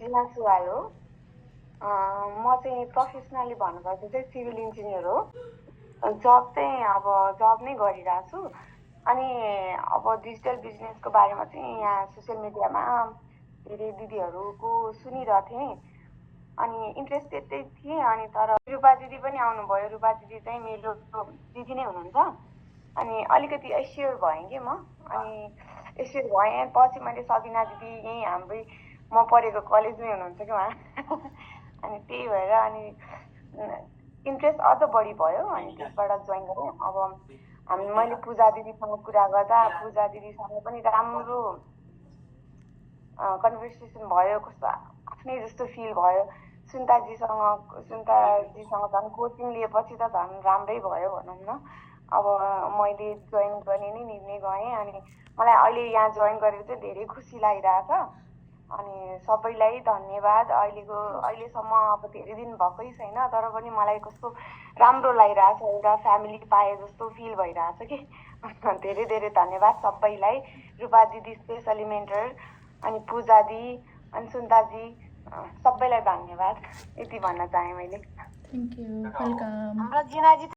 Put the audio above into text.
जिना सुवाल हो। म चाहिँ प्रोफेसनली भन्नुपर्दा चाहिँ सिभिल इन्जिनियर हो। जब चाहिँ अब जब नै गरिरहेको छु। अनि अब डिजिटल बिजनेसको बारेमा चाहिँ यहाँ सोसियल मिडियामा धेरै दिदीहरूको सुनिरहेको थिएँ। अनि इन्ट्रेस्टेड चाहिँ थिएँ। अनि तर रूपा दिदी पनि आउनुभयो। रूपा दिदी चाहिँ मेरो दिदी नै हुनुहुन्छ। अनि अलिकति एस्योर भएँ कि म। अनि एस्योर भएँ पछि मैले सबिना दिदी यहीँ हाम्रै म पढेको कलेजमै हुनुहुन्छ कि उहाँ। अनि त्यही भएर अनि इन्ट्रेस्ट अझ बढी भयो। अनि त्यसबाट जोइन गरेँ। अब मैले पूजा दिदीसँग कुरा गर्दा पूजा दिदीसँग पनि राम्रो कन्भर्सेसन भयो। कस्तो आफ्नै जस्तो फिल भयो। सुन्ताजीसँग झन् कोचिङ लिएपछि त झन् राम्रै भयो भनौँ न। अब मैले जोइन गर्ने नै निर्णय गरेँ। अनि मलाई अहिले यहाँ जोइन गरेर चाहिँ धेरै खुसी लागिरहेछ। अनि सबैलाई धन्यवाद। अहिलेसम्म अब धेरै दिन भएकै छैन, तर पनि मलाई कस्तो राम्रो लागिरहेछ। एउटा फ्यामिली पाए जस्तो फिल भइरहेछ कि। धेरै धेरै धन्यवाद सबैलाई। रूपा दिदी स्पेसली मेन्टर, अनि पूजा दी, अनि सुन्ताजी, सबैलाई धन्यवाद। यति भन्न चाहेँ मैले। Thank you, welcome. हाम्रो जिनाजी